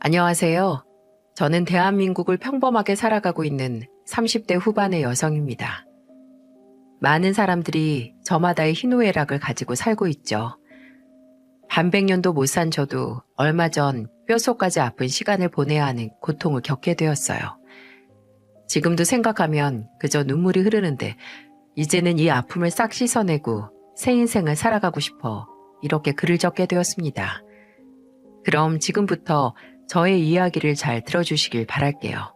안녕하세요. 저는 대한민국을 평범하게 살아가고 있는 30대 후반의 여성입니다. 많은 사람들이 저마다의 희노애락을 가지고 살고 있죠. 반백년도 못 산 저도 얼마 전 뼛속까지 아픈 시간을 보내야 하는 고통을 겪게 되었어요. 지금도 생각하면 그저 눈물이 흐르는데 이제는 이 아픔을 싹 씻어내고 새 인생을 살아가고 싶어 이렇게 글을 적게 되었습니다. 그럼 지금부터 저의 이야기를 잘 들어주시길 바랄게요.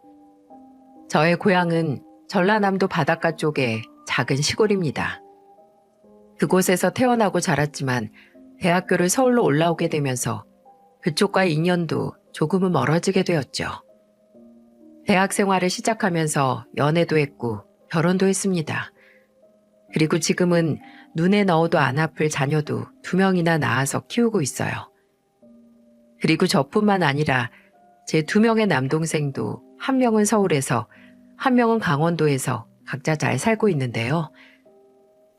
저의 고향은 전라남도 바닷가 쪽의 작은 시골입니다. 그곳에서 태어나고 자랐지만 대학교를 서울로 올라오게 되면서 그쪽과의 인연도 조금은 멀어지게 되었죠. 대학 생활을 시작하면서 연애도 했고 결혼도 했습니다. 그리고 지금은 눈에 넣어도 안 아플 자녀도 2명이나 낳아서 키우고 있어요. 그리고 저뿐만 아니라 제 2명의 남동생도 1명은 서울에서 1명은 강원도에서 각자 잘 살고 있는데요.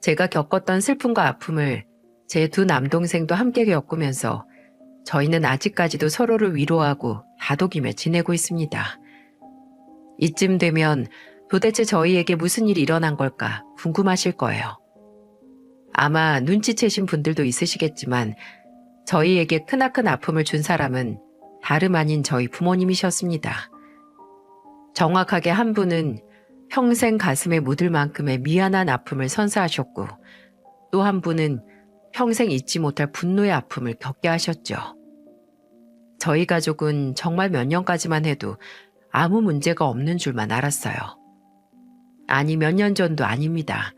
제가 겪었던 슬픔과 아픔을 제 2 남동생도 함께 겪으면서 저희는 아직까지도 서로를 위로하고 다독이며 지내고 있습니다. 이쯤 되면 도대체 저희에게 무슨 일이 일어난 걸까 궁금하실 거예요. 아마 눈치채신 분들도 있으시겠지만 저희에게 크나큰 아픔을 준 사람은 다름 아닌 저희 부모님이셨습니다. 정확하게 한 분은 평생 가슴에 묻을 만큼의 미안한 아픔을 선사하셨고 또 한 분은 평생 잊지 못할 분노의 아픔을 겪게 하셨죠. 저희 가족은 정말 몇 년까지만 해도 아무 문제가 없는 줄만 알았어요. 아니 몇 년 전도 아닙니다.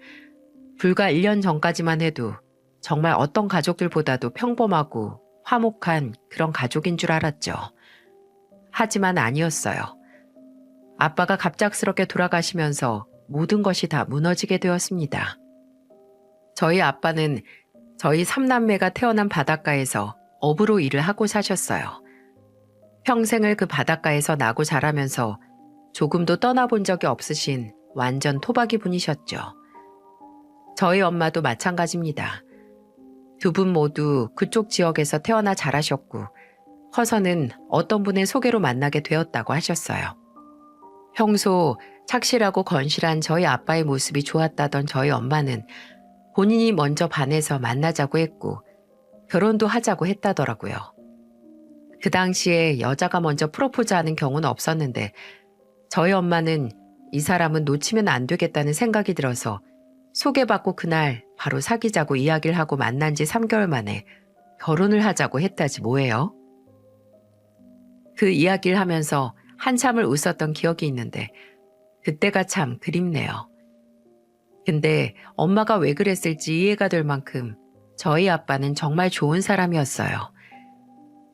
불과 1년 전까지만 해도 정말 어떤 가족들보다도 평범하고 화목한 그런 가족인 줄 알았죠. 하지만 아니었어요. 아빠가 갑작스럽게 돌아가시면서 모든 것이 다 무너지게 되었습니다. 저희 아빠는 저희 3남매가 태어난 바닷가에서 어부로 일을 하고 사셨어요. 평생을 그 바닷가에서 나고 자라면서 조금도 떠나본 적이 없으신 완전 토박이 분이셨죠. 저희 엄마도 마찬가지입니다. 2분 모두 그쪽 지역에서 태어나 자라셨고 커서는 어떤 분의 소개로 만나게 되었다고 하셨어요. 평소 착실하고 건실한 저희 아빠의 모습이 좋았다던 저희 엄마는 본인이 먼저 반해서 만나자고 했고 결혼도 하자고 했다더라고요. 그 당시에 여자가 먼저 프로포즈하는 경우는 없었는데 저희 엄마는 이 사람은 놓치면 안 되겠다는 생각이 들어서 소개받고 그날 바로 사귀자고 이야기를 하고 만난 지 3개월 만에 결혼을 하자고 했다지 뭐예요. 그 이야기를 하면서 한참을 웃었던 기억이 있는데 그때가 참 그립네요. 근데 엄마가 왜 그랬을지 이해가 될 만큼 저희 아빠는 정말 좋은 사람이었어요.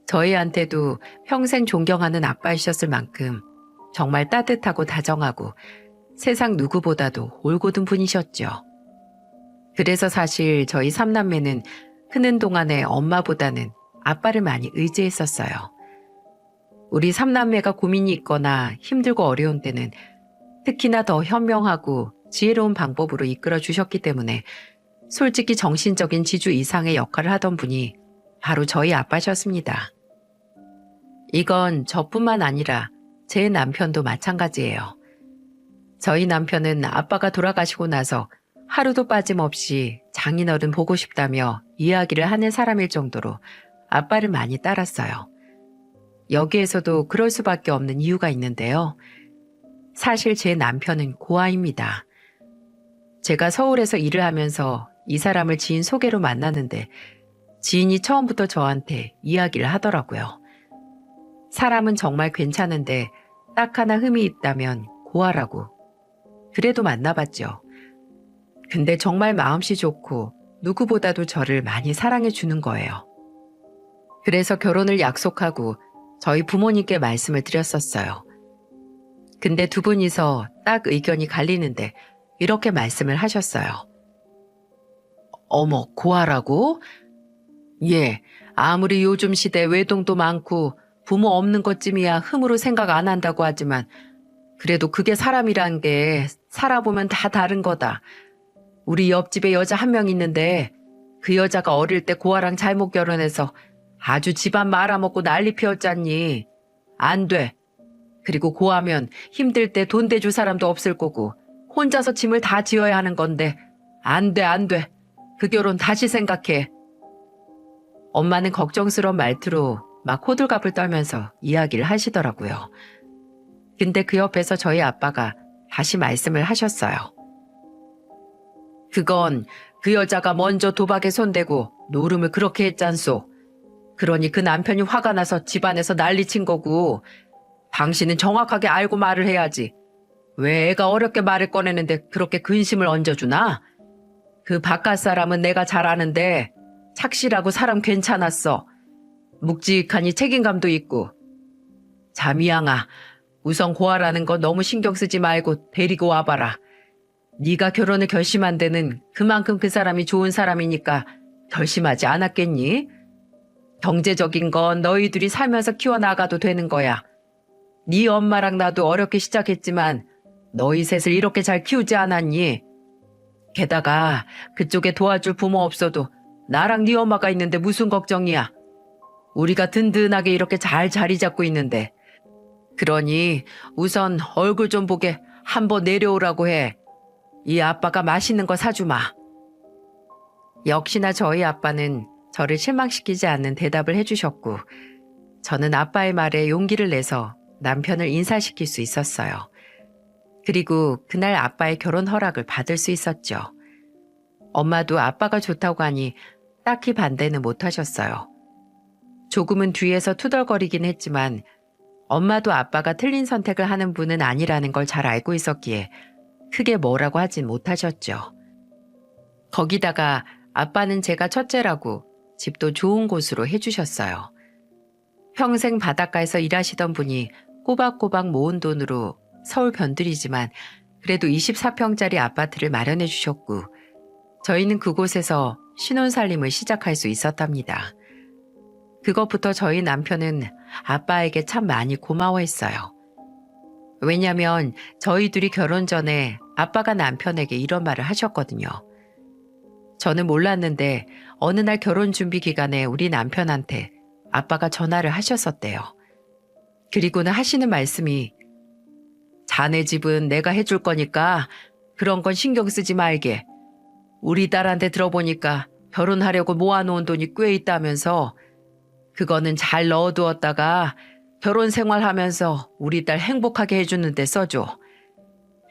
저희한테도 평생 존경하는 아빠이셨을 만큼 정말 따뜻하고 다정하고 세상 누구보다도 올곧은 분이셨죠. 그래서 사실 저희 3남매는 크는 동안에 엄마보다는 아빠를 많이 의지했었어요. 우리 3남매가 고민이 있거나 힘들고 어려운 때는 특히나 더 현명하고 지혜로운 방법으로 이끌어 주셨기 때문에 솔직히 정신적인 지주 이상의 역할을 하던 분이 바로 저희 아빠셨습니다. 이건 저뿐만 아니라 제 남편도 마찬가지예요. 저희 남편은 아빠가 돌아가시고 나서 하루도 빠짐없이 장인어른 보고 싶다며 이야기를 하는 사람일 정도로 아빠를 많이 따랐어요. 여기에서도 그럴 수밖에 없는 이유가 있는데요. 사실 제 남편은 고아입니다. 제가 서울에서 일을 하면서 이 사람을 지인 소개로 만났는데 지인이 처음부터 저한테 이야기를 하더라고요. 사람은 정말 괜찮은데 딱 하나 흠이 있다면 고아라고. 그래도 만나봤죠. 근데 정말 마음씨 좋고 누구보다도 저를 많이 사랑해 주는 거예요. 그래서 결혼을 약속하고 저희 부모님께 말씀을 드렸었어요. 근데 2분이서 딱 의견이 갈리는데 이렇게 말씀을 하셨어요. 어머, 고아라고? 예, 아무리 요즘 시대 외동도 많고 부모 없는 것쯤이야 흠으로 생각 안 한다고 하지만 그래도 그게 사람이란 게 살아보면 다 다른 거다. 우리 옆집에 여자 1명 있는데 그 여자가 어릴 때 고아랑 잘못 결혼해서 아주 집안 말아먹고 난리 피웠잖니. 안 돼. 그리고 고하면 힘들 때 돈 대줄 사람도 없을 거고 혼자서 짐을 다 지어야 하는 건데 안 돼, 안 돼. 그 결혼 다시 생각해. 엄마는 걱정스러운 말투로 막 호들갑을 떨면서 이야기를 하시더라고요. 근데 그 옆에서 저희 아빠가 다시 말씀을 하셨어요. 그건 그 여자가 먼저 도박에 손대고 노름을 그렇게 했잖소. 그러니 그 남편이 화가 나서 집안에서 난리친 거고 당신은 정확하게 알고 말을 해야지. 왜 애가 어렵게 말을 꺼내는데 그렇게 근심을 얹어주나? 그 바깥 사람은 내가 잘 아는데 착실하고 사람 괜찮았어. 묵직하니 책임감도 있고. 자미양아, 우선 고아라는 거 너무 신경 쓰지 말고 데리고 와봐라. 네가 결혼을 결심한 데는 그만큼 그 사람이 좋은 사람이니까 결심하지 않았겠니? 경제적인 건 너희들이 살면서 키워나가도 되는 거야. 네 엄마랑 나도 어렵게 시작했지만 너희 셋을 이렇게 잘 키우지 않았니? 게다가 그쪽에 도와줄 부모 없어도 나랑 네 엄마가 있는데 무슨 걱정이야. 우리가 든든하게 이렇게 잘 자리 잡고 있는데. 그러니 우선 얼굴 좀 보게 한번 내려오라고 해. 이 아빠가 맛있는 거 사주마. 역시나 저희 아빠는 저를 실망시키지 않는 대답을 해주셨고 저는 아빠의 말에 용기를 내서 남편을 인사시킬 수 있었어요. 그리고 그날 아빠의 결혼 허락을 받을 수 있었죠. 엄마도 아빠가 좋다고 하니 딱히 반대는 못하셨어요. 조금은 뒤에서 투덜거리긴 했지만 엄마도 아빠가 틀린 선택을 하는 분은 아니라는 걸 잘 알고 있었기에 크게 뭐라고 하진 못하셨죠. 거기다가 아빠는 제가 첫째라고 집도 좋은 곳으로 해주셨어요. 평생 바닷가에서 일하시던 분이 꼬박꼬박 모은 돈으로 서울 변두리지만 그래도 24평짜리 아파트를 마련해 주셨고 저희는 그곳에서 신혼살림을 시작할 수 있었답니다. 그것부터 저희 남편은 아빠에게 참 많이 고마워했어요. 왜냐면 저희 둘이 결혼 전에 아빠가 남편에게 이런 말을 하셨거든요. 저는 몰랐는데 어느 날 결혼 준비 기간에 우리 남편한테 아빠가 전화를 하셨었대요. 그리고는 하시는 말씀이 자네 집은 내가 해줄 거니까 그런 건 신경 쓰지 말게. 우리 딸한테 들어보니까 결혼하려고 모아놓은 돈이 꽤 있다면서 그거는 잘 넣어두었다가 결혼 생활하면서 우리 딸 행복하게 해주는데 써줘.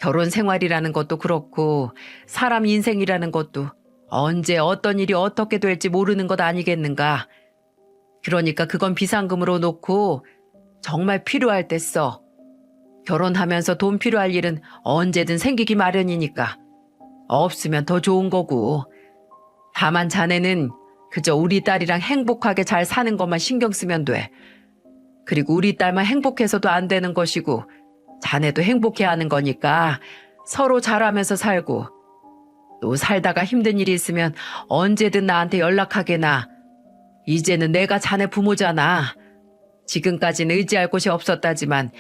결혼 생활이라는 것도 그렇고 사람 인생이라는 것도 언제 어떤 일이 어떻게 될지 모르는 것 아니겠는가. 그러니까 그건 비상금으로 놓고 정말 필요할 때 써. 결혼하면서 돈 필요할 일은 언제든 생기기 마련이니까. 없으면 더 좋은 거고. 다만 자네는 그저 우리 딸이랑 행복하게 잘 사는 것만 신경 쓰면 돼. 그리고 우리 딸만 행복해서도 안 되는 것이고 자네도 행복해야 하는 거니까 서로 잘하면서 살고 또 살다가 힘든 일이 있으면 언제든 나한테 연락하게나. 이제는 내가 자네 부모잖아. 지금까지는 의지할 곳이 없었다지만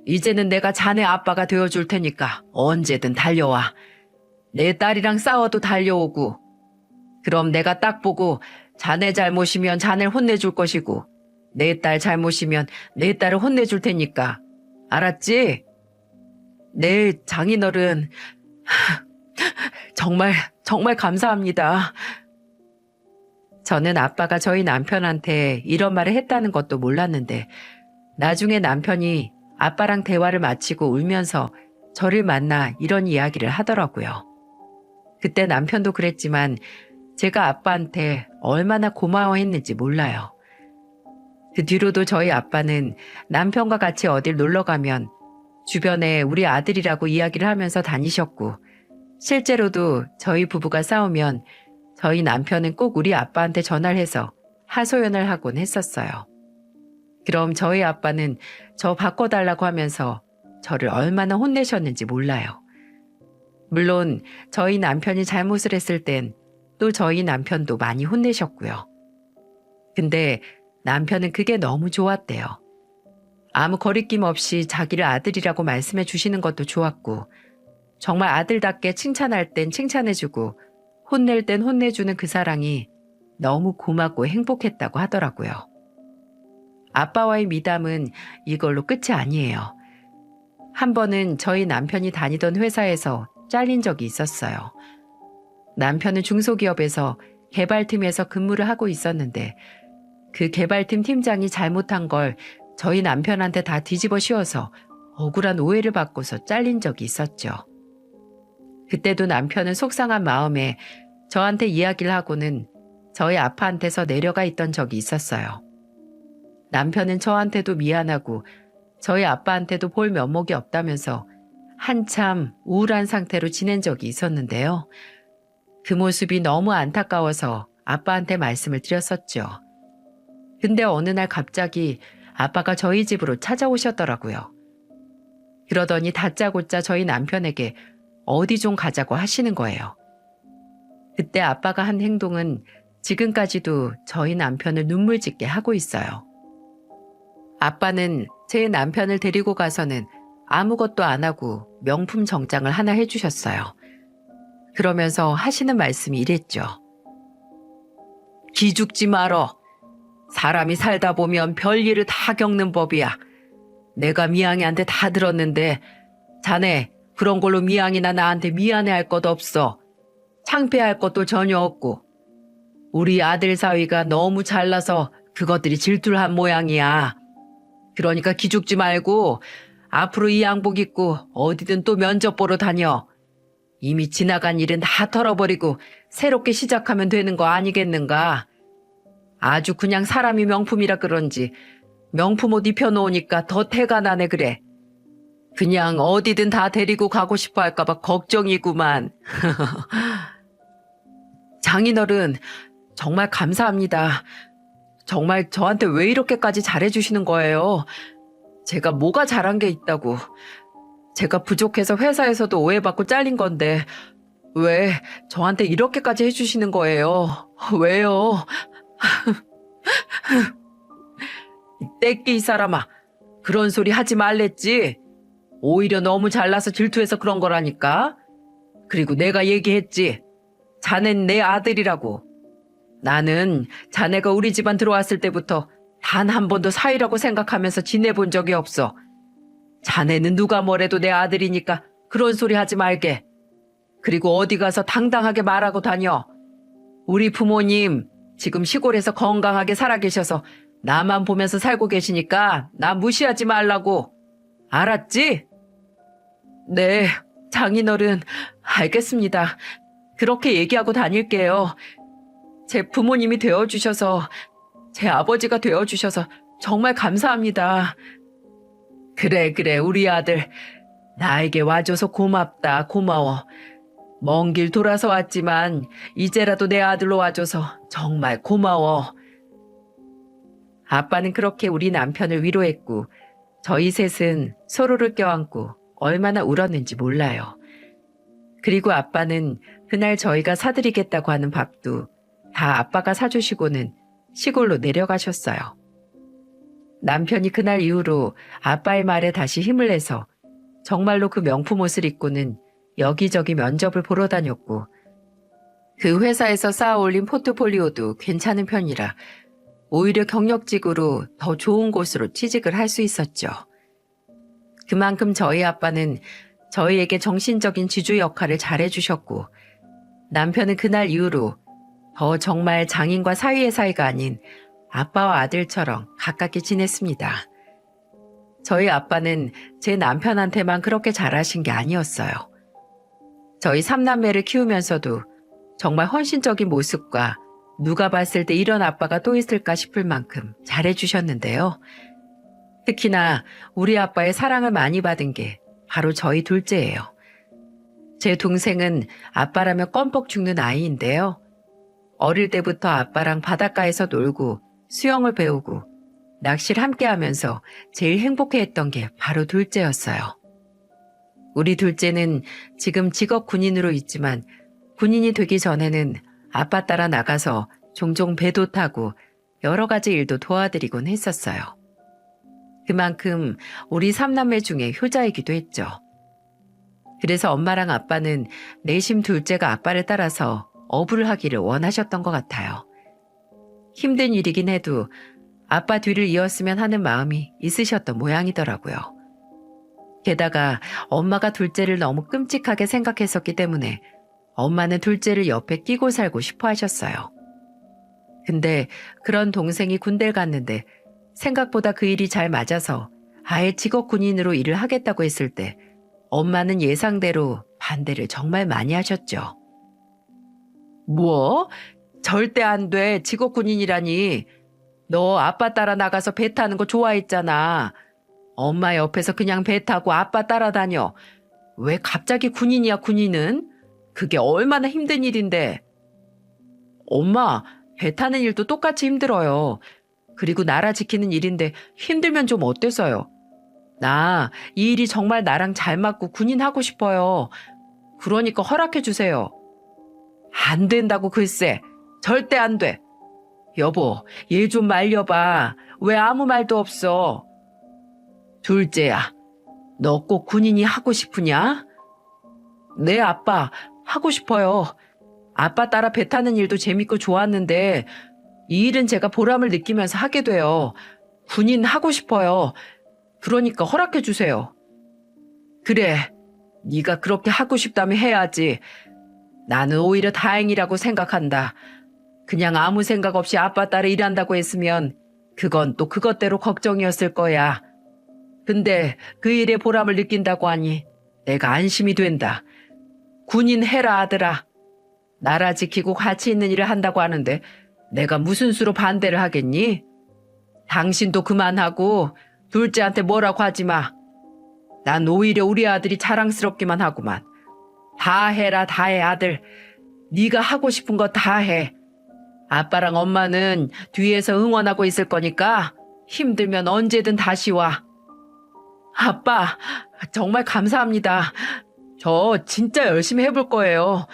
이제는 내가 자네 아빠가 되어줄 테니까 언제든 달려와. 내 딸이랑 싸워도 달려오고. 그럼 내가 딱 보고 자네 잘못이면 자네를 혼내줄 것이고 내 딸 잘못이면 내 딸을 혼내줄 테니까. 알았지? 네, 장인어른. 정말 감사합니다. 저는 아빠가 저희 남편한테 이런 말을 했다는 것도 몰랐는데 나중에 남편이 아빠랑 대화를 마치고 울면서 저를 만나 이런 이야기를 하더라고요. 그때 남편도 그랬지만 제가 아빠한테 얼마나 고마워했는지 몰라요. 그 뒤로도 저희 아빠는 남편과 같이 어딜 놀러 가면 주변에 우리 아들이라고 이야기를 하면서 다니셨고 실제로도 저희 부부가 싸우면 저희 남편은 꼭 우리 아빠한테 전화를 해서 하소연을 하곤 했었어요. 그럼 저희 아빠는 저 바꿔달라고 하면서 저를 얼마나 혼내셨는지 몰라요. 물론 저희 남편이 잘못을 했을 땐 또 저희 남편도 많이 혼내셨고요. 근데 남편은 그게 너무 좋았대요. 아무 거리낌 없이 자기를 아들이라고 말씀해 주시는 것도 좋았고 정말 아들답게 칭찬할 땐 칭찬해주고 혼낼 땐 혼내주는 그 사랑이 너무 고맙고 행복했다고 하더라고요. 아빠와의 미담은 이걸로 끝이 아니에요. 한 번은 저희 남편이 다니던 회사에서 잘린 적이 있었어요. 남편은 중소기업에서 개발팀에서 근무를 하고 있었는데 그 개발팀 팀장이 잘못한 걸 저희 남편한테 다 뒤집어 씌워서 억울한 오해를 받고서 잘린 적이 있었죠. 그때도 남편은 속상한 마음에 저한테 이야기를 하고는 저희 아빠한테서 내려가 있던 적이 있었어요. 남편은 저한테도 미안하고 저희 아빠한테도 볼 면목이 없다면서 한참 우울한 상태로 지낸 적이 있었는데요. 그 모습이 너무 안타까워서 아빠한테 말씀을 드렸었죠. 근데 어느 날 갑자기 아빠가 저희 집으로 찾아오셨더라고요. 그러더니 다짜고짜 저희 남편에게 어디 좀 가자고 하시는 거예요. 그때 아빠가 한 행동은 지금까지도 저희 남편을 눈물 짓게 하고 있어요. 아빠는 제 남편을 데리고 가서는 아무것도 안 하고 명품 정장을 하나 해주셨어요. 그러면서 하시는 말씀이 이랬죠. 기죽지 말어. 사람이 살다 보면 별일을 다 겪는 법이야. 내가 미양이한테 다 들었는데 자네 그런 걸로 미양이나 나한테 미안해할 것 없어. 창피할 것도 전혀 없고. 우리 아들 사위가 너무 잘나서 그것들이 질투를 한 모양이야. 그러니까 기죽지 말고 앞으로 이 양복 입고 어디든 또 면접 보러 다녀. 이미 지나간 일은 다 털어버리고 새롭게 시작하면 되는 거 아니겠는가. 아주 그냥 사람이 명품이라 그런지 명품 옷 입혀놓으니까 더 태가 나네 그래. 그냥 어디든 다 데리고 가고 싶어 할까봐 걱정이구만. 장인어른 정말 감사합니다. 정말 저한테 왜 이렇게까지 잘해주시는 거예요? 제가 뭐가 잘한 게 있다고. 제가 부족해서 회사에서도 오해받고 잘린 건데 왜 저한테 이렇게까지 해주시는 거예요? 왜요? 떼끼 이 사람아. 그런 소리 하지 말랬지. 오히려 너무 잘나서 질투해서 그런 거라니까. 그리고 내가 얘기했지. 자넨 내 아들이라고. 나는 자네가 우리 집안 들어왔을 때부터 단 한 번도 사위라고 생각하면서 지내본 적이 없어. 자네는 누가 뭐래도 내 아들이니까 그런 소리 하지 말게. 그리고 어디 가서 당당하게 말하고 다녀. 우리 부모님 지금 시골에서 건강하게 살아계셔서 나만 보면서 살고 계시니까 나 무시하지 말라고. 알았지? 네, 장인어른 알겠습니다. 그렇게 얘기하고 다닐게요. 제 부모님이 되어주셔서 제 아버지가 되어주셔서 정말 감사합니다. 그래 우리 아들 나에게 와줘서 고맙다 고마워. 먼 길 돌아서 왔지만 이제라도 내 아들로 와줘서 정말 고마워. 아빠는 그렇게 우리 남편을 위로했고 저희 셋은 서로를 껴안고 얼마나 울었는지 몰라요. 그리고 아빠는 그날 저희가 사드리겠다고 하는 밥도 다 아빠가 사주시고는 시골로 내려가셨어요. 남편이 그날 이후로 아빠의 말에 다시 힘을 내서 정말로 그 명품 옷을 입고는 여기저기 면접을 보러 다녔고 그 회사에서 쌓아올린 포트폴리오도 괜찮은 편이라 오히려 경력직으로 더 좋은 곳으로 취직을 할 수 있었죠. 그만큼 저희 아빠는 저희에게 정신적인 지주 역할을 잘해주셨고 남편은 그날 이후로 더 정말 장인과 사위의 사이가 아닌 아빠와 아들처럼 가깝게 지냈습니다. 저희 아빠는 제 남편한테만 그렇게 잘하신 게 아니었어요. 저희 삼남매를 키우면서도 정말 헌신적인 모습과 누가 봤을 때 이런 아빠가 또 있을까 싶을 만큼 잘해주셨는데요. 특히나 우리 아빠의 사랑을 많이 받은 게 바로 저희 둘째예요. 제 동생은 아빠라면 껌뻑 죽는 아이인데요. 어릴 때부터 아빠랑 바닷가에서 놀고 수영을 배우고 낚시를 함께 하면서 제일 행복해했던 게 바로 둘째였어요. 우리 둘째는 지금 직업 군인으로 있지만 군인이 되기 전에는 아빠 따라 나가서 종종 배도 타고 여러 가지 일도 도와드리곤 했었어요. 그만큼 우리 삼남매 중에 효자이기도 했죠. 그래서 엄마랑 아빠는 내심 둘째가 아빠를 따라서 어부를 하기를 원하셨던 것 같아요. 힘든 일이긴 해도 아빠 뒤를 이었으면 하는 마음이 있으셨던 모양이더라고요. 게다가 엄마가 둘째를 너무 끔찍하게 생각했었기 때문에 엄마는 둘째를 옆에 끼고 살고 싶어 하셨어요. 근데 그런 동생이 군대를 갔는데 생각보다 그 일이 잘 맞아서 아예 직업 군인으로 일을 하겠다고 했을 때 엄마는 예상대로 반대를 정말 많이 하셨죠. 뭐? 절대 안 돼. 직업 군인이라니. 너 아빠 따라 나가서 배 타는 거 좋아했잖아. 엄마 옆에서 그냥 배 타고 아빠 따라다녀. 왜 갑자기 군인이야, 군인은? 그게 얼마나 힘든 일인데. 엄마, 배 타는 일도 똑같이 힘들어요. 그리고 나라 지키는 일인데 힘들면 좀 어때서요? 나 이 일이 정말 나랑 잘 맞고 군인 하고 싶어요. 그러니까 허락해 주세요. 안 된다고 글쎄. 절대 안 돼. 여보, 얘 좀 말려봐. 왜 아무 말도 없어? 둘째야, 너 꼭 군인이 하고 싶으냐? 네, 아빠, 하고 싶어요. 아빠 따라 배 타는 일도 재밌고 좋았는데 이 일은 제가 보람을 느끼면서 하게 돼요. 군인 하고 싶어요. 그러니까 허락해 주세요. 그래, 네가 그렇게 하고 싶다면 해야지. 나는 오히려 다행이라고 생각한다. 그냥 아무 생각 없이 아빠 따라 일한다고 했으면 그건 또 그것대로 걱정이었을 거야. 근데 그 일에 보람을 느낀다고 하니 내가 안심이 된다. 군인 해라 아들아. 나라 지키고 가치 있는 일을 한다고 하는데 내가 무슨 수로 반대를 하겠니? 당신도 그만하고 둘째한테 뭐라고 하지 마. 난 오히려 우리 아들이 자랑스럽기만 하구만. 다 해라 다 해 아들. 네가 하고 싶은 거 다 해. 아빠랑 엄마는 뒤에서 응원하고 있을 거니까 힘들면 언제든 다시 와. 아빠, 정말 감사합니다. 저 진짜 열심히 해볼 거예요.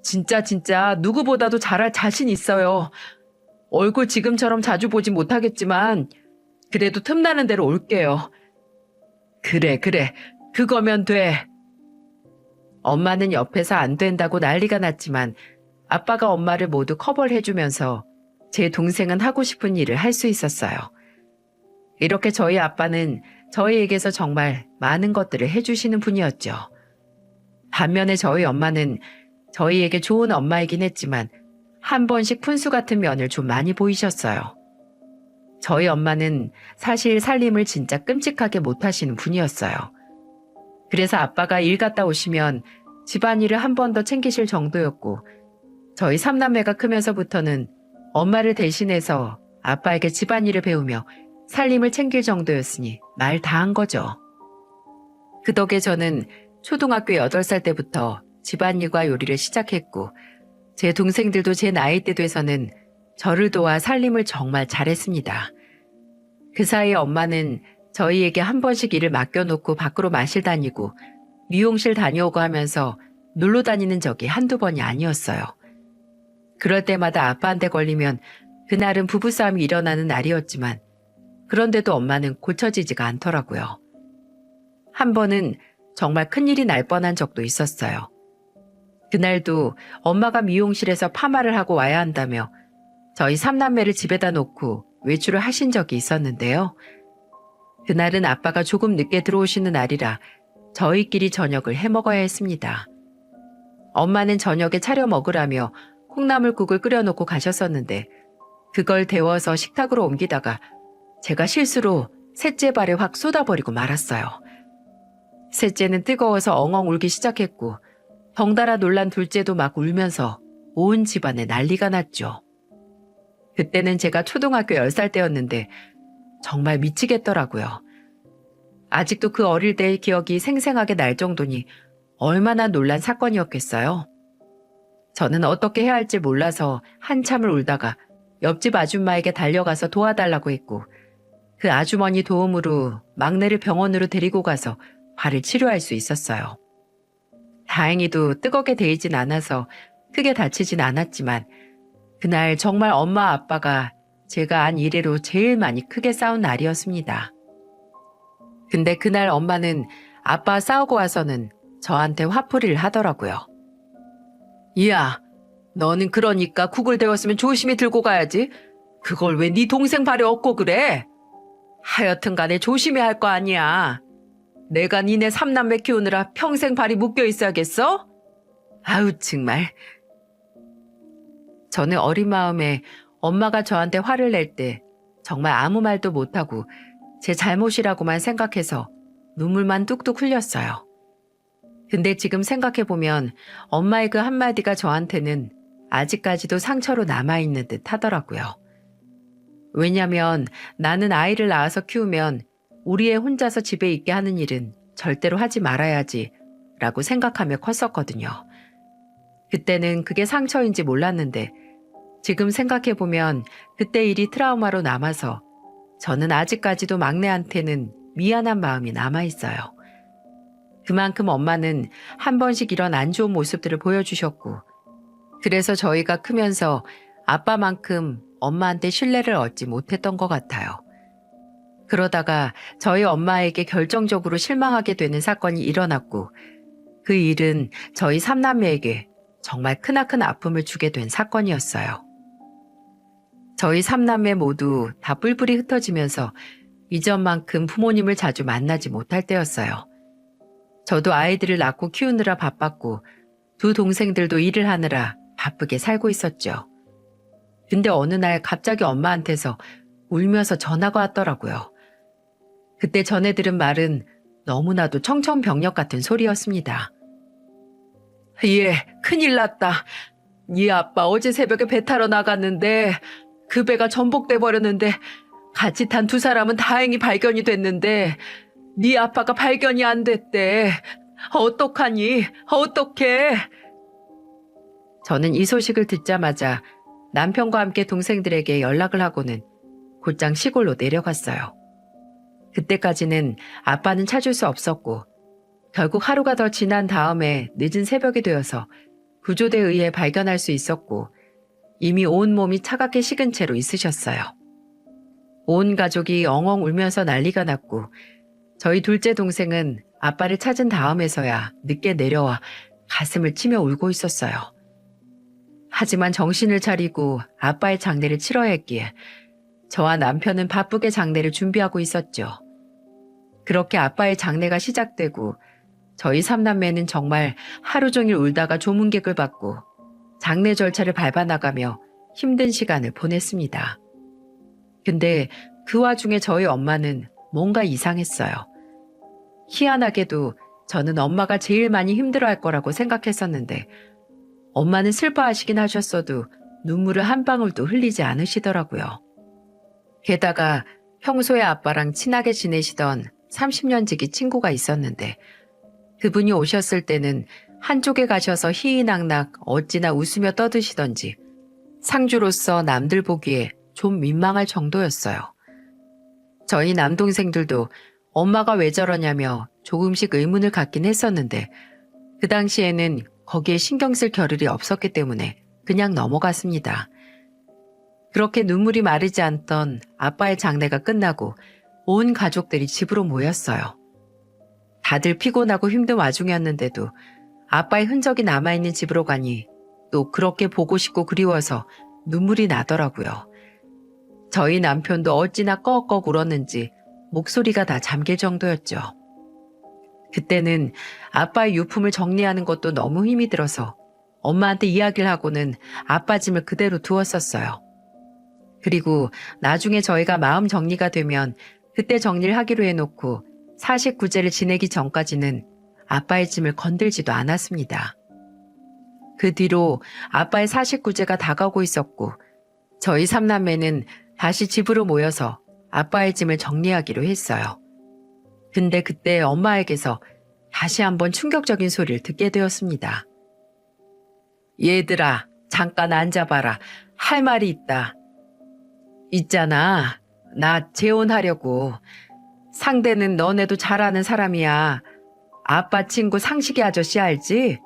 진짜 누구보다도 잘할 자신 있어요. 얼굴 지금처럼 자주 보진 못하겠지만 그래도 틈나는 대로 올게요. 그래, 그거면 돼. 엄마는 옆에서 안 된다고 난리가 났지만 아빠가 엄마를 모두 커버를 해주면서 제 동생은 하고 싶은 일을 할 수 있었어요. 이렇게 저희 아빠는 저희에게서 정말 많은 것들을 해주시는 분이었죠. 반면에 저희 엄마는 저희에게 좋은 엄마이긴 했지만 한 번씩 푼수 같은 면을 좀 많이 보이셨어요. 저희 엄마는 사실 살림을 진짜 끔찍하게 못하시는 분이었어요. 그래서 아빠가 일 갔다 오시면 집안일을 한 번 더 챙기실 정도였고 저희 삼남매가 크면서부터는 엄마를 대신해서 아빠에게 집안일을 배우며 살림을 챙길 정도였으니 말 다 한 거죠. 그 덕에 저는 초등학교 8살 때부터 집안일과 요리를 시작했고 제 동생들도 제 나이대 돼서는 저를 도와 살림을 정말 잘했습니다. 그 사이에 엄마는 저희에게 한 번씩 일을 맡겨놓고 밖으로 마실 다니고 미용실 다녀오고 하면서 놀러 다니는 적이 한두 번이 아니었어요. 그럴 때마다 아빠한테 걸리면 그날은 부부싸움이 일어나는 날이었지만 그런데도 엄마는 고쳐지지가 않더라고요. 한 번은 정말 큰일이 날 뻔한 적도 있었어요. 그날도 엄마가 미용실에서 파마를 하고 와야 한다며 저희 삼남매를 집에다 놓고 외출을 하신 적이 있었는데요. 그날은 아빠가 조금 늦게 들어오시는 날이라 저희끼리 저녁을 해먹어야 했습니다. 엄마는 저녁에 차려 먹으라며 콩나물국을 끓여놓고 가셨었는데 그걸 데워서 식탁으로 옮기다가 제가 실수로 셋째 발에 확 쏟아버리고 말았어요. 셋째는 뜨거워서 엉엉 울기 시작했고 덩달아 놀란 둘째도 막 울면서 온 집안에 난리가 났죠. 그때는 제가 초등학교 10살 때였는데 정말 미치겠더라고요. 아직도 그 어릴 때의 기억이 생생하게 날 정도니 얼마나 놀란 사건이었겠어요. 저는 어떻게 해야 할지 몰라서 한참을 울다가 옆집 아줌마에게 달려가서 도와달라고 했고 그 아주머니 도움으로 막내를 병원으로 데리고 가서 발을 치료할 수 있었어요. 다행히도 뜨겁게 데이진 않아서 크게 다치진 않았지만 그날 정말 엄마 아빠가 제가 안 이래로 제일 많이 크게 싸운 날이었습니다. 근데 그날 엄마는 아빠 싸우고 와서는 저한테 화풀이를 하더라고요. 이야, 너는 그러니까 국을 데웠으면 조심히 들고 가야지. 그걸 왜 네 동생 발에 얹고 그래? 하여튼 간에 조심해야 할 거 아니야. 내가 니네 삼남매 키우느라 평생 발이 묶여 있어야겠어? 아우 정말. 저는 어린 마음에 엄마가 저한테 화를 낼 때 정말 아무 말도 못하고 제 잘못이라고만 생각해서 눈물만 뚝뚝 흘렸어요. 근데 지금 생각해보면 엄마의 그 한마디가 저한테는 아직까지도 상처로 남아있는 듯 하더라고요. 왜냐면 나는 아이를 낳아서 키우면 우리 애 혼자서 집에 있게 하는 일은 절대로 하지 말아야지 라고 생각하며 컸었거든요. 그때는 그게 상처인지 몰랐는데 지금 생각해보면 그때 일이 트라우마로 남아서 저는 아직까지도 막내한테는 미안한 마음이 남아있어요. 그만큼 엄마는 한 번씩 이런 안 좋은 모습들을 보여주셨고 그래서 저희가 크면서 아빠만큼 엄마한테 신뢰를 얻지 못했던 것 같아요. 그러다가 저희 엄마에게 결정적으로 실망하게 되는 사건이 일어났고 그 일은 저희 삼남매에게 정말 크나큰 아픔을 주게 된 사건이었어요. 저희 삼남매 모두 다 뿔뿔이 흩어지면서 이전만큼 부모님을 자주 만나지 못할 때였어요. 저도 아이들을 낳고 키우느라 바빴고 두 동생들도 일을 하느라 바쁘게 살고 있었죠. 근데 어느 날 갑자기 엄마한테서 울면서 전화가 왔더라고요. 그때 전해 들은 말은 너무나도 청천벽력 같은 소리였습니다. 얘 큰일 났다. 네 아빠 어제 새벽에 배 타러 나갔는데 그 배가 전복돼 버렸는데 같이 탄 두 사람은 다행히 발견이 됐는데 네 아빠가 발견이 안 됐대. 어떡하니? 어떡해? 저는 이 소식을 듣자마자 남편과 함께 동생들에게 연락을 하고는 곧장 시골로 내려갔어요. 그때까지는 아빠는 찾을 수 없었고 결국 하루가 더 지난 다음에 늦은 새벽이 되어서 구조대에 의해 발견할 수 있었고 이미 온몸이 차갑게 식은 채로 있으셨어요. 온 가족이 엉엉 울면서 난리가 났고 저희 둘째 동생은 아빠를 찾은 다음에서야 늦게 내려와 가슴을 치며 울고 있었어요. 하지만 정신을 차리고 아빠의 장례를 치러야 했기에 저와 남편은 바쁘게 장례를 준비하고 있었죠. 그렇게 아빠의 장례가 시작되고 저희 삼남매는 정말 하루 종일 울다가 조문객을 받고 장례 절차를 밟아나가며 힘든 시간을 보냈습니다. 근데 그 와중에 저희 엄마는 뭔가 이상했어요. 희한하게도 저는 엄마가 제일 많이 힘들어할 거라고 생각했었는데 엄마는 슬퍼하시긴 하셨어도 눈물을 한 방울도 흘리지 않으시더라고요. 게다가 평소에 아빠랑 친하게 지내시던 30년 지기 친구가 있었는데 그분이 오셨을 때는 한쪽에 가셔서 희희낙낙 어찌나 웃으며 떠드시던지 상주로서 남들 보기에 좀 민망할 정도였어요. 저희 남동생들도 엄마가 왜 저러냐며 조금씩 의문을 갖긴 했었는데 그 당시에는 거기에 신경 쓸 겨를이 없었기 때문에 그냥 넘어갔습니다. 그렇게 눈물이 마르지 않던 아빠의 장례가 끝나고 온 가족들이 집으로 모였어요. 다들 피곤하고 힘든 와중이었는데도 아빠의 흔적이 남아있는 집으로 가니 또 그렇게 보고 싶고 그리워서 눈물이 나더라고요. 저희 남편도 어찌나 꺽꺽 울었는지 목소리가 다 잠길 정도였죠. 그때는 아빠의 유품을 정리하는 것도 너무 힘이 들어서 엄마한테 이야기를 하고는 아빠 짐을 그대로 두었었어요. 그리고 나중에 저희가 마음 정리가 되면 그때 정리를 하기로 해놓고 사식구제를 지내기 전까지는 아빠의 짐을 건들지도 않았습니다. 그 뒤로 아빠의 사식구제가 다가오고 있었고 저희 삼남매는 다시 집으로 모여서 아빠의 짐을 정리하기로 했어요. 근데 그때 엄마에게서 다시 한번 충격적인 소리를 듣게 되었습니다. 얘들아, 잠깐 앉아봐라. 할 말이 있다. 있잖아, 나 재혼하려고. 상대는 너네도 잘 아는 사람이야. 아빠 친구 상식이 아저씨 알지?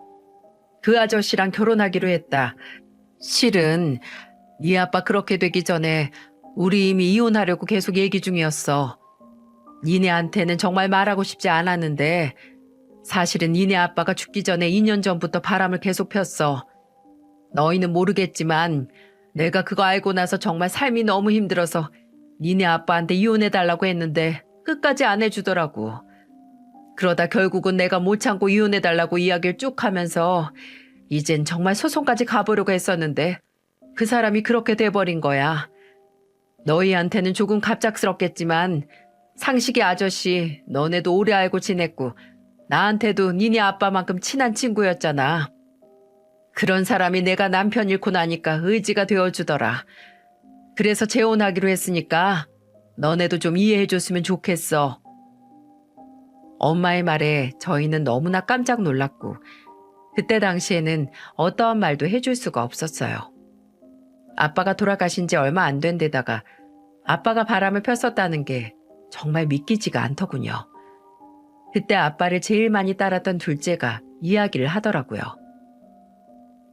그 아저씨랑 결혼하기로 했다. 실은 네 아빠 그렇게 되기 전에 우리 이미 이혼하려고 계속 얘기 중이었어. 니네한테는 정말 말하고 싶지 않았는데 사실은 니네 아빠가 죽기 전에 2년 전부터 바람을 계속 폈어. 너희는 모르겠지만 내가 그거 알고 나서 정말 삶이 너무 힘들어서 니네 아빠한테 이혼해달라고 했는데 끝까지 안 해주더라고. 그러다 결국은 내가 못 참고 이혼해달라고 이야기를 쭉 하면서 이젠 정말 소송까지 가보려고 했었는데 그 사람이 그렇게 돼버린 거야. 너희한테는 조금 갑작스럽겠지만 상식이 아저씨 너네도 오래 알고 지냈고 나한테도 니네 아빠만큼 친한 친구였잖아. 그런 사람이 내가 남편 잃고 나니까 의지가 되어주더라. 그래서 재혼하기로 했으니까 너네도 좀 이해해줬으면 좋겠어. 엄마의 말에 저희는 너무나 깜짝 놀랐고 그때 당시에는 어떠한 말도 해줄 수가 없었어요. 아빠가 돌아가신 지 얼마 안 된 데다가 아빠가 바람을 폈었다는 게 정말 믿기지가 않더군요. 그때 아빠를 제일 많이 따랐던 둘째가 이야기를 하더라고요.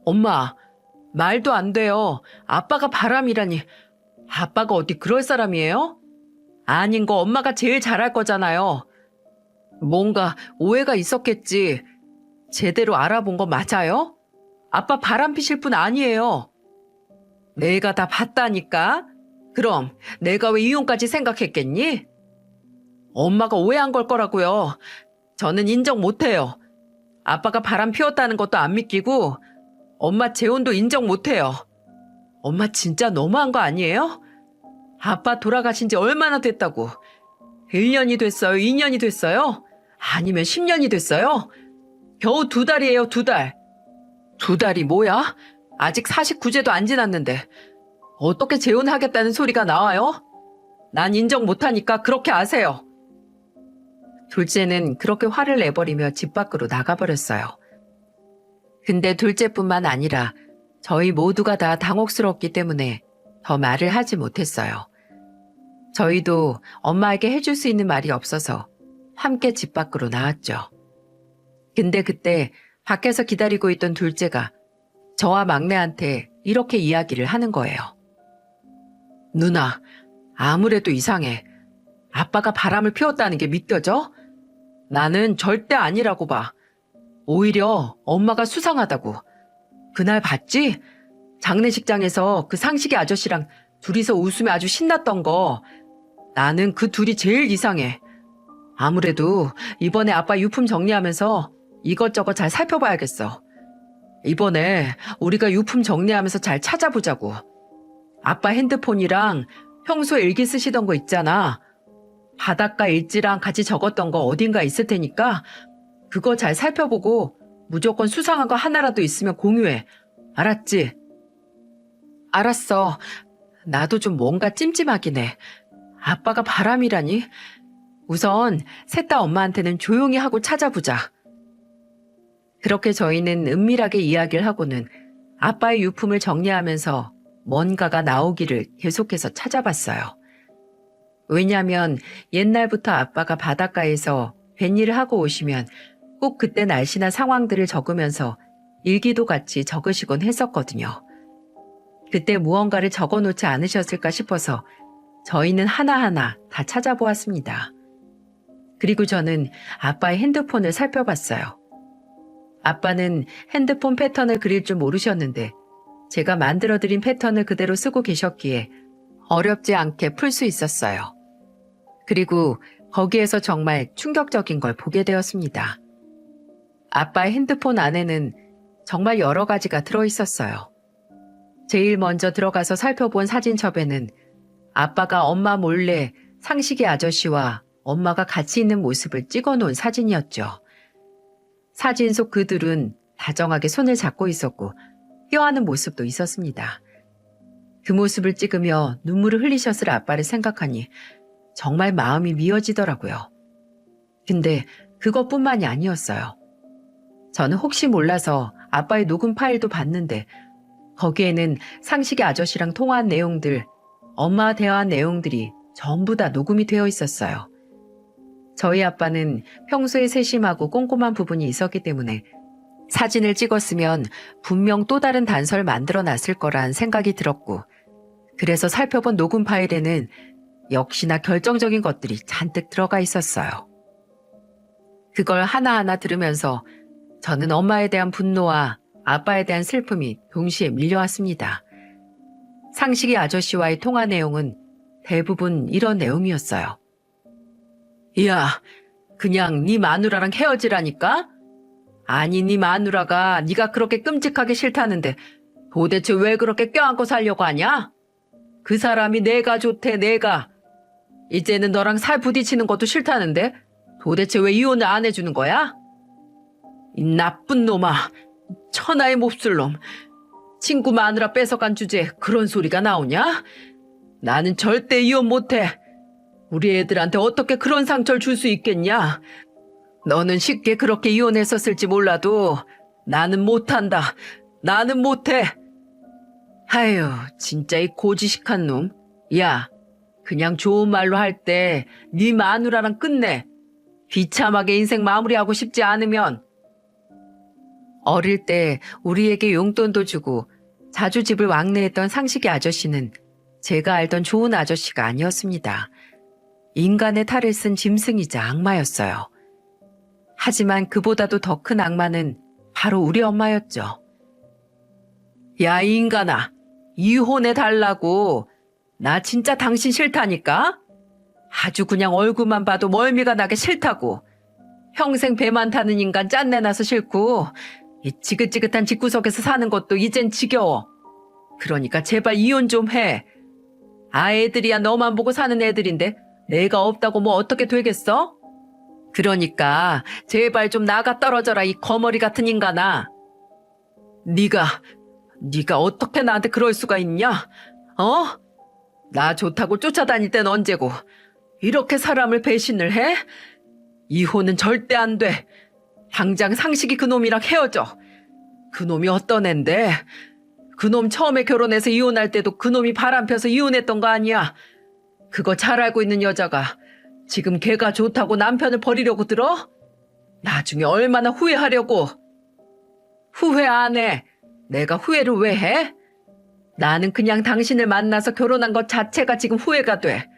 엄마, 말도 안 돼요. 아빠가 바람이라니. 아빠가 어디 그럴 사람이에요? 아닌 거 엄마가 제일 잘할 거잖아요. 뭔가 오해가 있었겠지. 제대로 알아본 거 맞아요? 아빠 바람 피실 분 아니에요. 내가 다 봤다니까? 그럼 내가 왜 이혼까지 생각했겠니? 엄마가 오해한 걸 거라고요. 저는 인정 못해요. 아빠가 바람 피웠다는 것도 안 믿기고 엄마 재혼도 인정 못해요. 엄마 진짜 너무한 거 아니에요? 아빠 돌아가신 지 얼마나 됐다고. 1년이 됐어요? 2년이 됐어요? 아니면 10년이 됐어요? 겨우 2달이에요, 2달. 2달이 뭐야? 아직 49제도 안 지났는데 어떻게 재혼하겠다는 소리가 나와요? 난 인정 못하니까 그렇게 아세요. 둘째는 그렇게 화를 내버리며 집 밖으로 나가버렸어요. 근데 둘째뿐만 아니라 저희 모두가 다 당혹스러웠기 때문에 더 말을 하지 못했어요. 저희도 엄마에게 해줄 수 있는 말이 없어서 함께 집 밖으로 나왔죠. 근데 그때 밖에서 기다리고 있던 둘째가 저와 막내한테 이렇게 이야기를 하는 거예요. 누나, 아무래도 이상해. 아빠가 바람을 피웠다는 게 믿겨져? 나는 절대 아니라고 봐. 오히려 엄마가 수상하다고. 그날 봤지? 장례식장에서 그 상식이 아저씨랑 둘이서 웃으며 아주 신났던 거. 나는 그 둘이 제일 이상해. 아무래도 이번에 아빠 유품 정리하면서 이것저것 잘 살펴봐야겠어. 이번에 우리가 유품 정리하면서 잘 찾아보자고. 아빠 핸드폰이랑 평소에 일기 쓰시던 거 있잖아. 바닷가 일지랑 같이 적었던 거 어딘가 있을 테니까 그거 잘 살펴보고 무조건 수상한 거 하나라도 있으면 공유해. 알았지? 알았어. 나도 좀 뭔가 찜찜하긴 해. 아빠가 바람이라니? 우선 셋 다 엄마한테는 조용히 하고 찾아보자. 그렇게 저희는 은밀하게 이야기를 하고는 아빠의 유품을 정리하면서 뭔가가 나오기를 계속해서 찾아봤어요. 왜냐하면 옛날부터 아빠가 바닷가에서 뱃일을 하고 오시면 꼭 그때 날씨나 상황들을 적으면서 일기도 같이 적으시곤 했었거든요. 그때 무언가를 적어놓지 않으셨을까 싶어서 저희는 하나하나 다 찾아보았습니다. 그리고 저는 아빠의 핸드폰을 살펴봤어요. 아빠는 핸드폰 패턴을 그릴 줄 모르셨는데 제가 만들어드린 패턴을 그대로 쓰고 계셨기에 어렵지 않게 풀 수 있었어요. 그리고 거기에서 정말 충격적인 걸 보게 되었습니다. 아빠의 핸드폰 안에는 정말 여러 가지가 들어있었어요. 제일 먼저 들어가서 살펴본 사진첩에는 아빠가 엄마 몰래 상식이 아저씨와 엄마가 같이 있는 모습을 찍어놓은 사진이었죠. 사진 속 그들은 다정하게 손을 잡고 있었고 껴안는 모습도 있었습니다. 그 모습을 찍으며 눈물을 흘리셨을 아빠를 생각하니 정말 마음이 미어지더라고요. 근데 그것뿐만이 아니었어요. 저는 혹시 몰라서 아빠의 녹음 파일도 봤는데 거기에는 상식이 아저씨랑 통화한 내용들, 엄마와 대화한 내용들이 전부 다 녹음이 되어 있었어요. 저희 아빠는 평소에 세심하고 꼼꼼한 부분이 있었기 때문에 사진을 찍었으면 분명 또 다른 단서를 만들어 놨을 거란 생각이 들었고 그래서 살펴본 녹음 파일에는 역시나 결정적인 것들이 잔뜩 들어가 있었어요. 그걸 하나하나 들으면서 저는 엄마에 대한 분노와 아빠에 대한 슬픔이 동시에 밀려왔습니다. 상식이 아저씨와의 통화 내용은 대부분 이런 내용이었어요. 야, 그냥 네 마누라랑 헤어지라니까? 아니, 네 마누라가 네가 그렇게 끔찍하게 싫다는데 도대체 왜 그렇게 껴안고 살려고 하냐? 그 사람이 내가 좋대, 내가. 이제는 너랑 살 부딪히는 것도 싫다는데 도대체 왜 이혼을 안 해주는 거야? 이 나쁜 놈아, 천하의 몹쓸 놈. 친구 마누라 뺏어간 주제에 그런 소리가 나오냐? 나는 절대 이혼 못해. 우리 애들한테 어떻게 그런 상처를 줄 수 있겠냐? 너는 쉽게 그렇게 이혼했었을지 몰라도 나는 못한다. 나는 못해. 아유, 진짜 이 고지식한 놈. 야, 그냥 좋은 말로 할 때 네 마누라랑 끝내. 비참하게 인생 마무리하고 싶지 않으면. 어릴 때 우리에게 용돈도 주고 자주 집을 왕래했던 상식이 아저씨는 제가 알던 좋은 아저씨가 아니었습니다. 인간의 탈을 쓴 짐승이자 악마였어요. 하지만 그보다도 더 큰 악마는 바로 우리 엄마였죠. 야, 이 인간아, 이혼해달라고. 나 진짜 당신 싫다니까? 아주 그냥 얼굴만 봐도 멀미가 나게 싫다고. 평생 배만 타는 인간 짠내나서 싫고 이 지긋지긋한 집구석에서 사는 것도 이젠 지겨워. 그러니까 제발 이혼 좀 해. 애들이야 너만 보고 사는 애들인데 내가 없다고 뭐 어떻게 되겠어? 그러니까 제발 좀 나가 떨어져라, 이 거머리 같은 인간아. 네가 어떻게 나한테 그럴 수가 있냐? 어? 나 좋다고 쫓아다닐 땐 언제고 이렇게 사람을 배신을 해? 이혼은 절대 안 돼. 당장 상식이 그놈이랑 헤어져. 그놈이 어떤 앤데? 그놈 처음에 결혼해서 이혼할 때도 그놈이 바람 펴서 이혼했던 거 아니야? 그거 잘 알고 있는 여자가 지금 걔가 좋다고 남편을 버리려고 들어? 나중에 얼마나 후회하려고. 후회 안 해. 내가 후회를 왜 해? 나는 그냥 당신을 만나서 결혼한 것 자체가 지금 후회가 돼.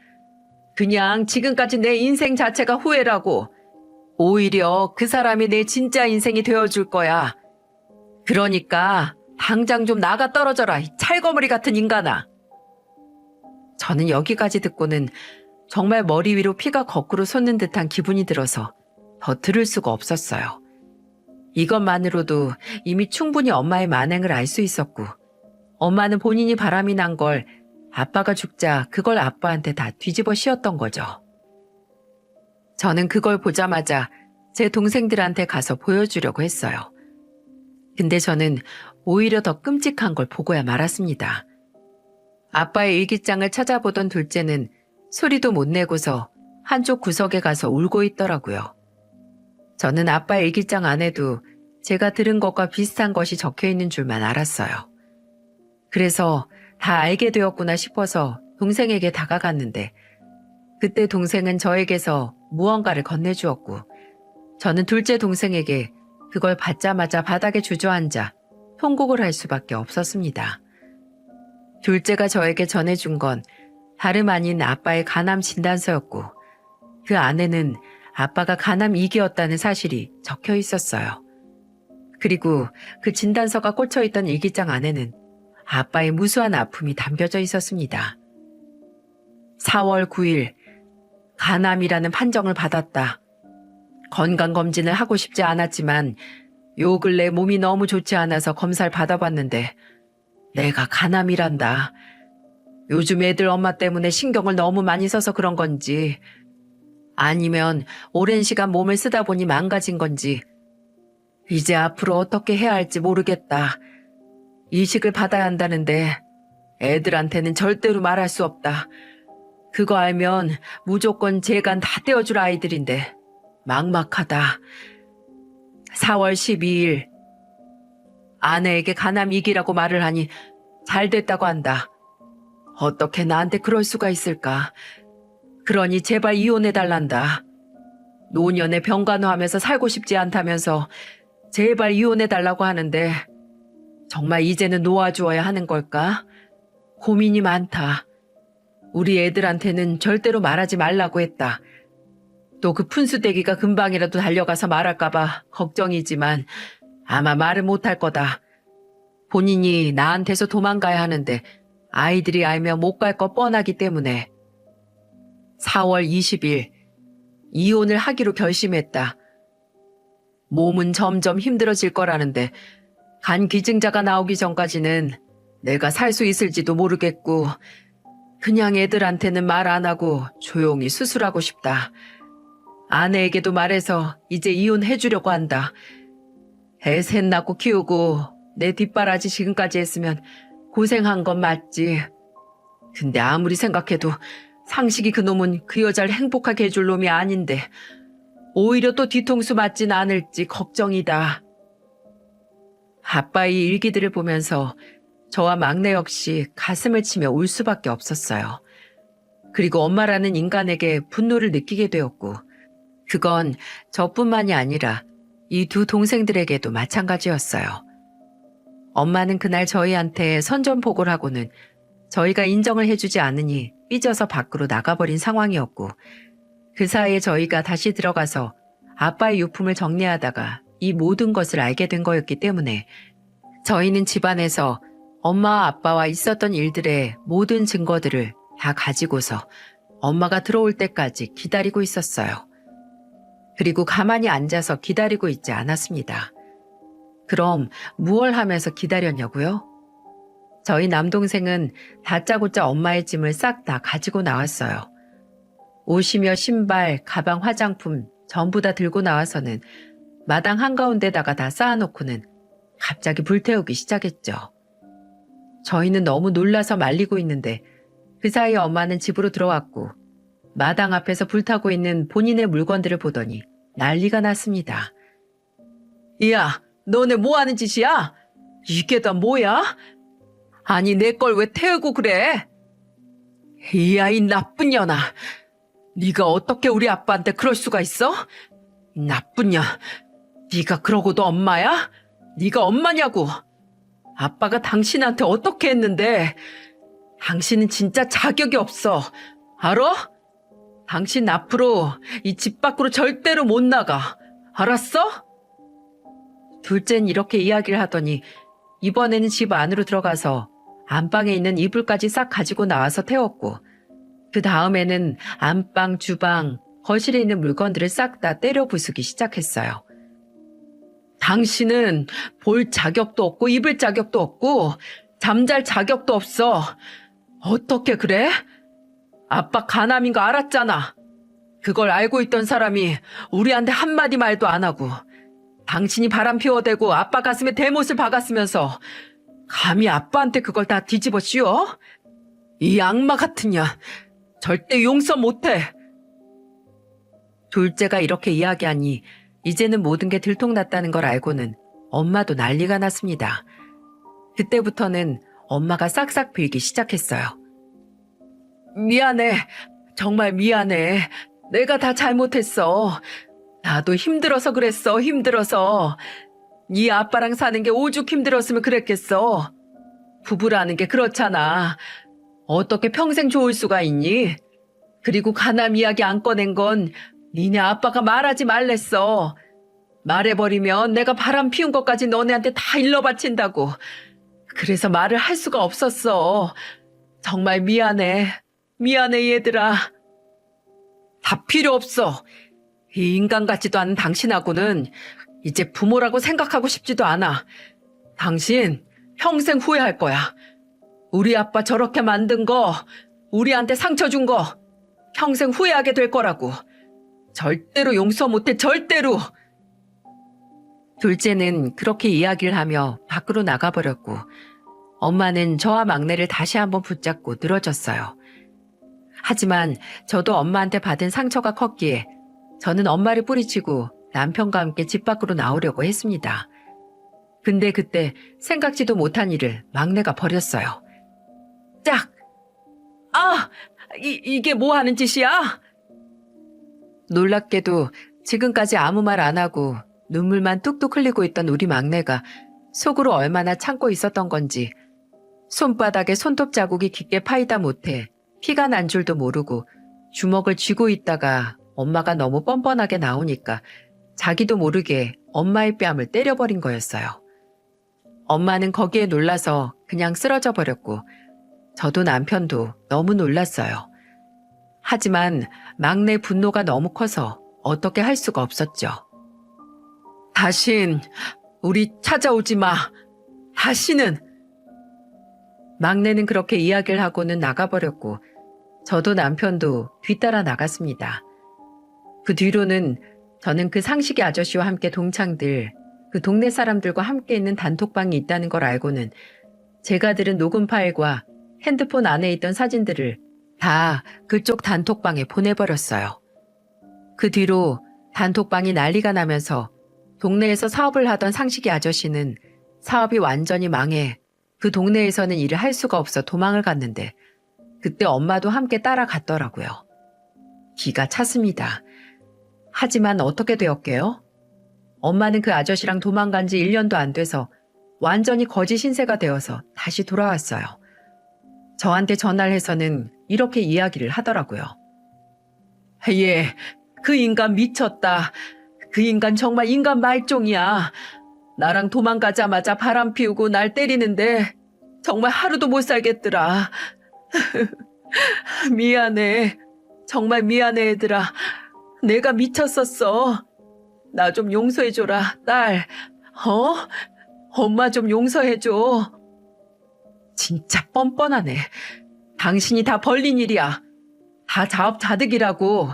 그냥 지금까지 내 인생 자체가 후회라고. 오히려 그 사람이 내 진짜 인생이 되어줄 거야. 그러니까 당장 좀 나가 떨어져라, 이 찰거머리 같은 인간아. 저는 여기까지 듣고는 정말 머리 위로 피가 거꾸로 솟는 듯한 기분이 들어서 더 들을 수가 없었어요. 이것만으로도 이미 충분히 엄마의 만행을 알 수 있었고, 엄마는 본인이 바람이 난 걸 아빠가 죽자 그걸 아빠한테 다 뒤집어 씌웠던 거죠. 저는 그걸 보자마자 제 동생들한테 가서 보여주려고 했어요. 근데 저는 오히려 더 끔찍한 걸 보고야 말았습니다. 아빠의 일기장을 찾아보던 둘째는 소리도 못 내고서 한쪽 구석에 가서 울고 있더라고요. 저는 아빠의 일기장 안에도 제가 들은 것과 비슷한 것이 적혀 있는 줄만 알았어요. 그래서 다 알게 되었구나 싶어서 동생에게 다가갔는데 그때 동생은 저에게서 무언가를 건네주었고 저는 둘째 동생에게 그걸 받자마자 바닥에 주저앉아 통곡을 할 수밖에 없었습니다. 둘째가 저에게 전해준 건 다름 아닌 아빠의 간암 진단서였고 그 안에는 아빠가 간암 2기였다는 사실이 적혀 있었어요. 그리고 그 진단서가 꽂혀있던 일기장 안에는 아빠의 무수한 아픔이 담겨져 있었습니다. 4월 9일 간암이라는 판정을 받았다. 건강검진을 하고 싶지 않았지만 요 근래 몸이 너무 좋지 않아서 검사를 받아봤는데 내가 간암이란다. 요즘 애들 엄마 때문에 신경을 너무 많이 써서 그런 건지 아니면 오랜 시간 몸을 쓰다 보니 망가진 건지 이제 앞으로 어떻게 해야 할지 모르겠다. 이식을 받아야 한다는데 애들한테는 절대로 말할 수 없다. 그거 알면 무조건 재간 다 떼어줄 아이들인데 막막하다. 4월 12일 아내에게 간암 2기라고 말을 하니 잘 됐다고 한다. 어떻게 나한테 그럴 수가 있을까. 그러니 제발 이혼해달란다. 노년에 병간호하면서 살고 싶지 않다면서 제발 이혼해달라고 하는데 정말 이제는 놓아주어야 하는 걸까? 고민이 많다. 우리 애들한테는 절대로 말하지 말라고 했다. 또 그 푼수대기가 금방이라도 달려가서 말할까봐 걱정이지만 아마 말을 못할 거다. 본인이 나한테서 도망가야 하는데 아이들이 알면 못 갈 거 뻔하기 때문에 4월 20일 이혼을 하기로 결심했다. 몸은 점점 힘들어질 거라는데 간 기증자가 나오기 전까지는 내가 살 수 있을지도 모르겠고 그냥 애들한테는 말 안 하고 조용히 수술하고 싶다. 아내에게도 말해서 이제 이혼해 주려고 한다. 애 셋 낳고 키우고 내 뒷바라지 지금까지 했으면 고생한 건 맞지. 근데 아무리 생각해도 상식이 그놈은 그 여자를 행복하게 해줄 놈이 아닌데 오히려 또 뒤통수 맞진 않을지 걱정이다. 아빠의 일기들을 보면서 저와 막내 역시 가슴을 치며 울 수밖에 없었어요. 그리고 엄마라는 인간에게 분노를 느끼게 되었고 그건 저뿐만이 아니라 이 두 동생들에게도 마찬가지였어요. 엄마는 그날 저희한테 선전포고를 하고는 저희가 인정을 해주지 않으니 삐져서 밖으로 나가버린 상황이었고 그 사이에 저희가 다시 들어가서 아빠의 유품을 정리하다가 이 모든 것을 알게 된 거였기 때문에 저희는 집안에서 엄마와 아빠와 있었던 일들의 모든 증거들을 다 가지고서 엄마가 들어올 때까지 기다리고 있었어요. 그리고 가만히 앉아서 기다리고 있지 않았습니다. 그럼 무얼 하면서 기다렸냐고요? 저희 남동생은 다짜고짜 엄마의 짐을 싹 다 가지고 나왔어요. 옷이며 신발, 가방, 화장품 전부 다 들고 나와서는 마당 한가운데다가 다 쌓아놓고는 갑자기 불태우기 시작했죠. 저희는 너무 놀라서 말리고 있는데 그 사이에 엄마는 집으로 들어왔고 마당 앞에서 불타고 있는 본인의 물건들을 보더니 난리가 났습니다. 야, 너네 뭐 하는 짓이야? 이게 다 뭐야? 아니 내 걸 왜 태우고 그래? 이야 이 나쁜 년아. 네가 어떻게 우리 아빠한테 그럴 수가 있어? 나쁜 년. 네가 그러고도 엄마야? 네가 엄마냐고. 아빠가 당신한테 어떻게 했는데. 당신은 진짜 자격이 없어. 알아? 당신 앞으로 이 집 밖으로 절대로 못 나가. 알았어? 둘째는 이렇게 이야기를 하더니 이번에는 집 안으로 들어가서 안방에 있는 이불까지 싹 가지고 나와서 태웠고 그 다음에는 안방, 주방, 거실에 있는 물건들을 싹 다 때려 부수기 시작했어요. 당신은 볼 자격도 없고 입을 자격도 없고 잠잘 자격도 없어. 어떻게 그래? 아빠 간암인 거 알았잖아. 그걸 알고 있던 사람이 우리한테 한마디 말도 안 하고 당신이 바람 피워대고 아빠 가슴에 대못을 박았으면서 감히 아빠한테 그걸 다 뒤집어 씌워? 이 악마 같은 년 절대 용서 못해. 둘째가 이렇게 이야기하니 이제는 모든 게 들통났다는 걸 알고는 엄마도 난리가 났습니다. 그때부터는 엄마가 싹싹 빌기 시작했어요. 미안해. 정말 미안해. 내가 다 잘못했어. 나도 힘들어서 그랬어. 힘들어서. 네 아빠랑 사는 게 오죽 힘들었으면 그랬겠어. 부부라는 게 그렇잖아. 어떻게 평생 좋을 수가 있니? 그리고 간암 이야기 안 꺼낸 건 니네 아빠가 말하지 말랬어. 말해버리면 내가 바람 피운 것까지 너네한테 다 일러 바친다고. 그래서 말을 할 수가 없었어. 정말 미안해. 미안해 얘들아. 다 필요 없어. 이 인간 같지도 않은 당신하고는 이제 부모라고 생각하고 싶지도 않아. 당신 평생 후회할 거야. 우리 아빠 저렇게 만든 거, 우리한테 상처 준 거 평생 후회하게 될 거라고. 절대로 용서 못해, 절대로. 둘째는 그렇게 이야기를 하며 밖으로 나가버렸고 엄마는 저와 막내를 다시 한번 붙잡고 늘어졌어요. 하지만 저도 엄마한테 받은 상처가 컸기에 저는 엄마를 뿌리치고 남편과 함께 집 밖으로 나오려고 했습니다. 근데 그때 생각지도 못한 일을 막내가 벌였어요. 짝! 아! 이게 뭐 하는 짓이야? 놀랍게도 지금까지 아무 말 안 하고 눈물만 뚝뚝 흘리고 있던 우리 막내가 속으로 얼마나 참고 있었던 건지 손바닥에 손톱 자국이 깊게 파이다 못해 피가 난 줄도 모르고 주먹을 쥐고 있다가 엄마가 너무 뻔뻔하게 나오니까 자기도 모르게 엄마의 뺨을 때려버린 거였어요. 엄마는 거기에 놀라서 그냥 쓰러져 버렸고 저도 남편도 너무 놀랐어요. 하지만 막내 분노가 너무 커서 어떻게 할 수가 없었죠. 다신 우리 찾아오지 마. 다시는. 막내는 그렇게 이야기를 하고는 나가버렸고 저도 남편도 뒤따라 나갔습니다. 그 뒤로는 저는 그 상식이 아저씨와 함께 동창들, 그 동네 사람들과 함께 있는 단톡방이 있다는 걸 알고는 제가 들은 녹음 파일과 핸드폰 안에 있던 사진들을 다 그쪽 단톡방에 보내버렸어요. 그 뒤로 단톡방이 난리가 나면서 동네에서 사업을 하던 상식이 아저씨는 사업이 완전히 망해 그 동네에서는 일을 할 수가 없어 도망을 갔는데 그때 엄마도 함께 따라갔더라고요. 기가 찼습니다. 하지만 어떻게 되었게요? 엄마는 그 아저씨랑 도망간 지 1년도 안 돼서 완전히 거지 신세가 되어서 다시 돌아왔어요. 저한테 전화를 해서는 이렇게 이야기를 하더라고요. 얘, 그 인간 미쳤다. 그 인간 정말 인간 말종이야. 나랑 도망가자마자 바람 피우고 날 때리는데 정말 하루도 못 살겠더라. 미안해. 정말 미안해 얘들아. 내가 미쳤었어. 나 좀 용서해줘라, 딸. 엄마 좀 용서해줘. 진짜 뻔뻔하네. 당신이 다 벌린 일이야. 다 자업자득이라고.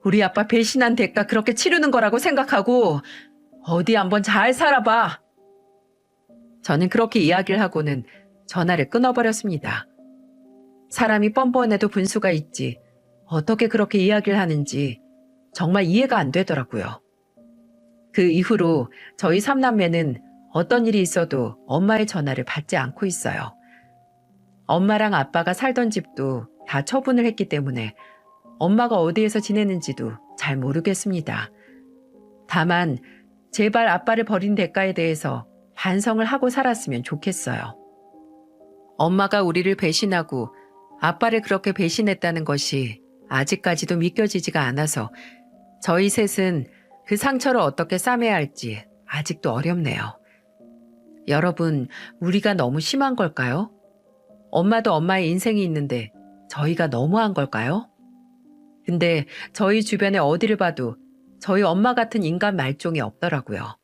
우리 아빠 배신한 대가 그렇게 치르는 거라고 생각하고 어디 한번 잘 살아봐. 저는 그렇게 이야기를 하고는 전화를 끊어버렸습니다. 사람이 뻔뻔해도 분수가 있지 어떻게 그렇게 이야기를 하는지 정말 이해가 안 되더라고요. 그 이후로 저희 삼남매는 어떤 일이 있어도 엄마의 전화를 받지 않고 있어요. 엄마랑 아빠가 살던 집도 다 처분을 했기 때문에 엄마가 어디에서 지내는지도 잘 모르겠습니다. 다만 제발 아빠를 버린 대가에 대해서 반성을 하고 살았으면 좋겠어요. 엄마가 우리를 배신하고 아빠를 그렇게 배신했다는 것이 아직까지도 믿겨지지가 않아서 저희 셋은 그 상처를 어떻게 싸매야 할지 아직도 어렵네요. 여러분, 우리가 너무 심한 걸까요? 엄마도 엄마의 인생이 있는데 저희가 너무한 걸까요? 근데 저희 주변에 어디를 봐도 저희 엄마 같은 인간 말종이 없더라고요.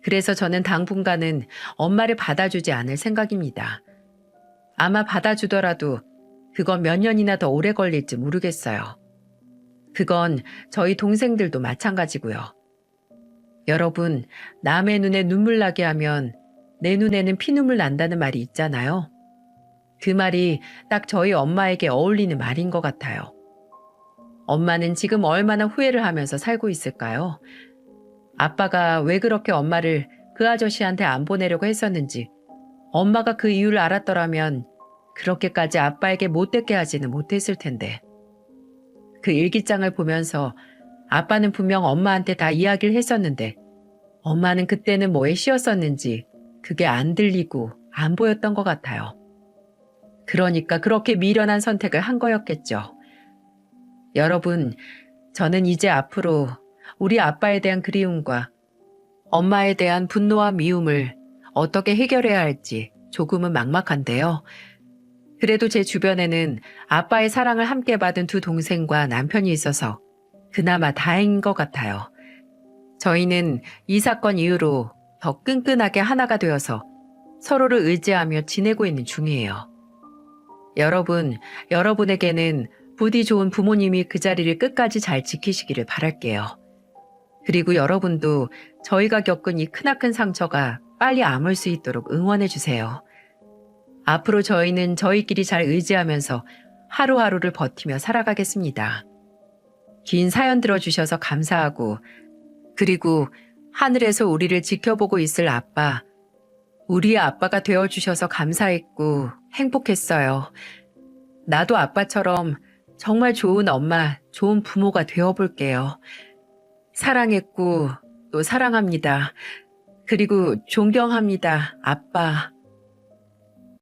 그래서 저는 당분간은 엄마를 받아주지 않을 생각입니다. 아마 받아주더라도 그건 몇 년이나 더 오래 걸릴지 모르겠어요. 그건 저희 동생들도 마찬가지고요. 여러분, 남의 눈에 눈물 나게 하면 내 눈에는 피눈물 난다는 말이 있잖아요. 그 말이 딱 저희 엄마에게 어울리는 말인 것 같아요. 엄마는 지금 얼마나 후회를 하면서 살고 있을까요? 아빠가 왜 그렇게 엄마를 그 아저씨한테 안 보내려고 했었는지 엄마가 그 이유를 알았더라면 그렇게까지 아빠에게 못되게 하지는 못했을 텐데. 그 일기장을 보면서 아빠는 분명 엄마한테 다 이야기를 했었는데 엄마는 그때는 뭐에 씌었었는지 그게 안 들리고 안 보였던 것 같아요. 그러니까 그렇게 미련한 선택을 한 거였겠죠. 여러분, 저는 이제 앞으로 우리 아빠에 대한 그리움과 엄마에 대한 분노와 미움을 어떻게 해결해야 할지 조금은 막막한데요. 그래도 제 주변에는 아빠의 사랑을 함께 받은 두 동생과 남편이 있어서 그나마 다행인 것 같아요. 저희는 이 사건 이후로 더 끈끈하게 하나가 되어서 서로를 의지하며 지내고 있는 중이에요. 여러분, 여러분에게는 부디 좋은 부모님이 그 자리를 끝까지 잘 지키시기를 바랄게요. 그리고 여러분도 저희가 겪은 이 크나큰 상처가 빨리 아물 수 있도록 응원해 주세요. 앞으로 저희는 저희끼리 잘 의지하면서 하루하루를 버티며 살아가겠습니다. 긴 사연 들어주셔서 감사하고, 그리고 하늘에서 우리를 지켜보고 있을 아빠, 우리의 아빠가 되어주셔서 감사했고 행복했어요. 나도 아빠처럼 정말 좋은 엄마, 좋은 부모가 되어볼게요. 사랑했고 또 사랑합니다. 그리고 존경합니다, 아빠.